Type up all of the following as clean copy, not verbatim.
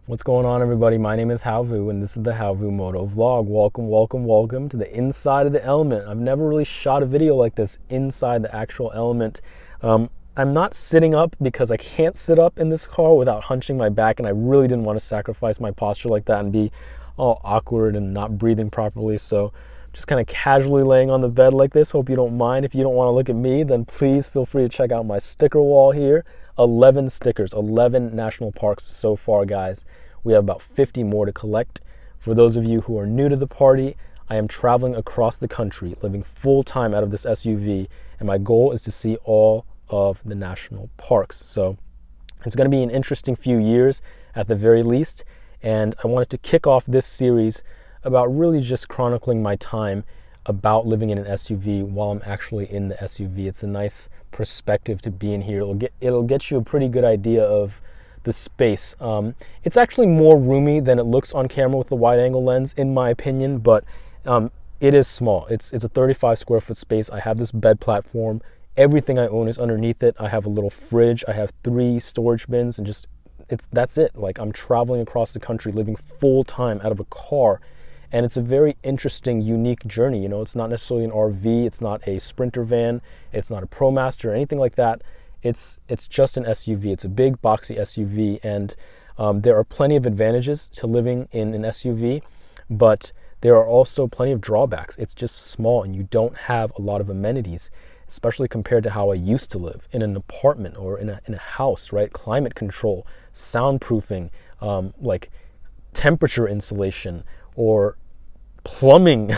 What's going on, everybody? My name is Halvu, and this is the Halvu Moto Vlog. Welcome to the inside of the element. I've never really shot a video like this inside the actual element. I'm not sitting up because I can't sit up in this car without hunching my back, and I really didn't want to sacrifice my posture like that and be all awkward and not breathing properly. So just kind of casually laying on the bed like this. Hope you don't mind. If you don't want to look at me, then please feel free to check out my sticker wall here. 11 stickers, 11 national parks so far, guys. We have about 50 more to collect. For those of you who are new to the party, I am traveling across the country, living full-time out of this SUV, and my goal is to see all of the national parks. So it's going to be an interesting few years at the very least, and I wanted to kick off this series about really just chronicling my time about living in an SUV while I'm actually in the SUV. It's a nice perspective to be in here. It'll get you a pretty good idea of the space. It's actually more roomy than it looks on camera with the wide angle lens, in my opinion, but it is small. It's a 35 square foot space. I have this bed platform. Everything I own is underneath it. I have a little fridge. I have 3 storage bins, and that's it. Like, I'm traveling across the country, living full time out of a car. And it's a very interesting, unique journey. You know, it's not necessarily an RV. It's not a Sprinter van. It's not a ProMaster or anything like that. It's just an SUV. It's a big, boxy SUV. And there are plenty of advantages to living in an SUV, but there are also plenty of drawbacks. It's just small, and you don't have a lot of amenities, especially compared to how I used to live in an apartment or in a house, right? Climate control, soundproofing, like temperature insulation, or plumbing,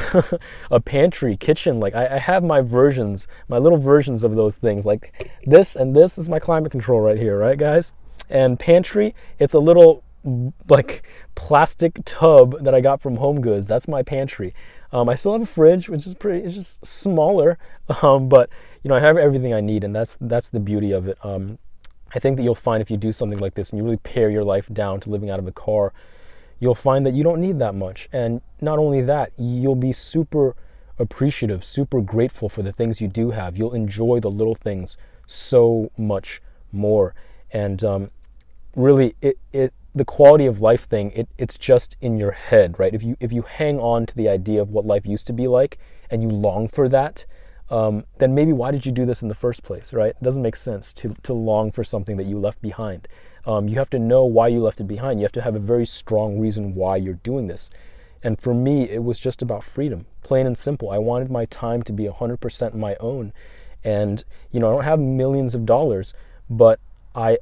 a pantry, kitchen. Like, I have my little versions of those things. Like this, and this is my climate control right here, right, guys? And pantry, it's a little like plastic tub that I got from Home Goods. That's my pantry. I still have a fridge, which is it's just smaller, but you know, I have everything I need, and that's the beauty of it. I think that you'll find if you do something like this and you really pare your life down to living out of a car, you'll find that you don't need that much. And not only that, you'll be super appreciative, super grateful for the things you do have. You'll enjoy the little things so much more. And really, the quality of life thing, it's just in your head, right? If you hang on to the idea of what life used to be like and you long for that, then maybe why did you do this in the first place, right? It doesn't make sense to long for something that you left behind. You have to know why you left it behind. You have to have a very strong reason why you're doing this. And for me, it was just about freedom, plain and simple. I wanted my time to be 100% my own. And, you know, I don't have millions of dollars, but I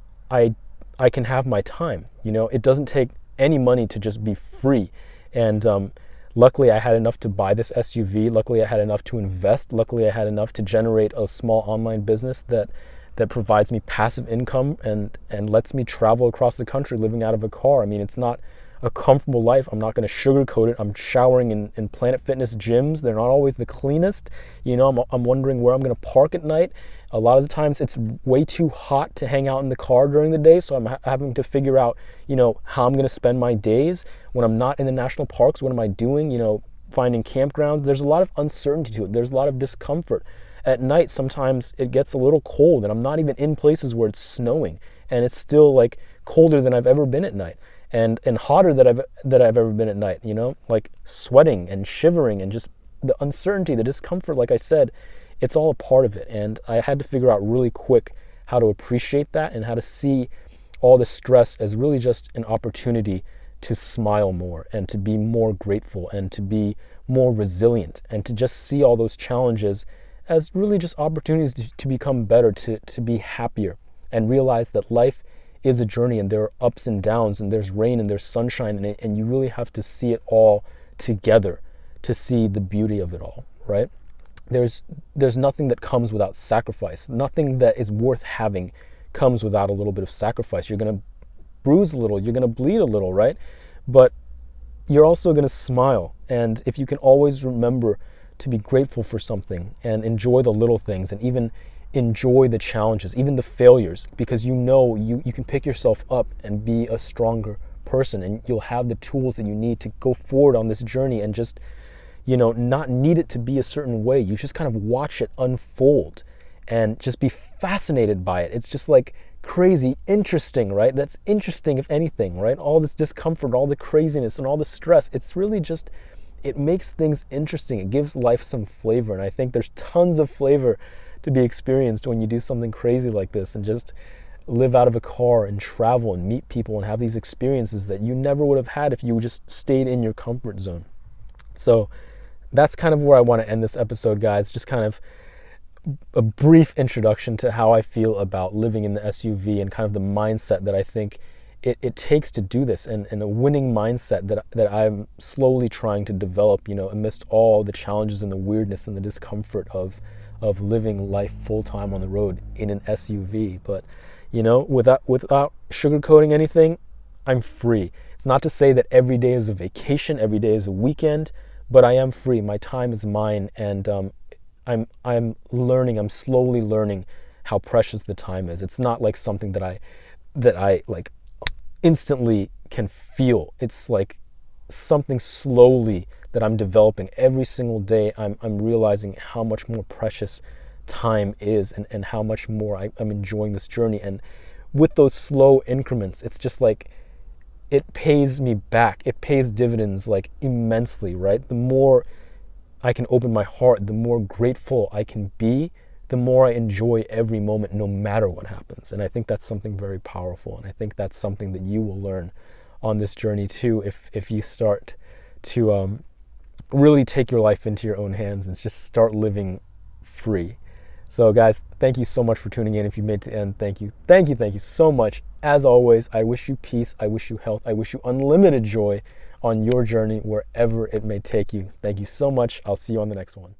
can have my time. You know, it doesn't take any money to just be free. And luckily, I had enough to buy this SUV. Luckily, I had enough to invest. Luckily, I had enough to generate a small online business that provides me passive income and lets me travel across the country living out of a car. I mean, it's not a comfortable life. I'm not going to sugarcoat it. I'm showering in Planet Fitness gyms. They're not always the cleanest. You know, I'm wondering where I'm going to park at night. A lot of the times it's way too hot to hang out in the car during the day, so I'm having to figure out, you know, how I'm going to spend my days. When I'm not in the national parks, what am I doing? You know, finding campgrounds. There's a lot of uncertainty to it. There's a lot of discomfort. At night, sometimes it gets a little cold, and I'm not even in places where it's snowing, and it's still like colder than I've ever been at night, and hotter that I've ever been at night. You know, like sweating and shivering, and just the uncertainty, the discomfort. Like I said, it's all a part of it, and I had to figure out really quick how to appreciate that and how to see all the stress as really just an opportunity to smile more and to be more grateful and to be more resilient and to just see all those challenges as really just opportunities to become better, to be happier, and realize that life is a journey, and there are ups and downs, and there's rain and there's sunshine in it, and you really have to see it all together to see the beauty of it all, right? There's nothing that comes without sacrifice. Nothing that is worth having comes without a little bit of sacrifice. You're going to bruise a little, you're going to bleed a little, right? But you're also going to smile. And if you can always remember to be grateful for something and enjoy the little things and even enjoy the challenges, even the failures, because you know you can pick yourself up and be a stronger person, and you'll have the tools that you need to go forward on this journey and just, you know, not need it to be a certain way. You just kind of watch it unfold and just be fascinated by it. It's just like crazy interesting, right? That's interesting, if anything, right? All this discomfort, all the craziness, and all the stress, it's really just, it makes things interesting. It gives life some flavor, and I think there's tons of flavor to be experienced when you do something crazy like this and just live out of a car and travel and meet people and have these experiences that you never would have had if you just stayed in your comfort zone. So that's kind of where I want to end this episode, guys. Just kind of a brief introduction to how I feel about living in the SUV and kind of the mindset that I think it takes to do this, and a winning mindset that I'm slowly trying to develop, amidst all the challenges and the weirdness and the discomfort of living life full-time on the road in an SUV. But, without sugarcoating anything, I'm free. It's not to say that every day is a vacation, every day is a weekend, but I am free. My time is mine, and I'm slowly learning how precious the time is. It's not like something that I like instantly can feel. It's like something slowly that I'm developing. Every single day I'm realizing how much more precious time is, and how much more I'm enjoying this journey. And with those slow increments, it's just like it pays me back. It pays dividends like immensely, right? The more I can open my heart, the more grateful I can be, the more I enjoy every moment, no matter what happens. And I think that's something very powerful. And I think that's something that you will learn on this journey too, if you start to really take your life into your own hands and just start living free. So guys, thank you so much for tuning in. If you made it to the end, thank you so much. As always, I wish you peace, I wish you health, I wish you unlimited joy on your journey, wherever it may take you. Thank you so much. I'll see you on the next one.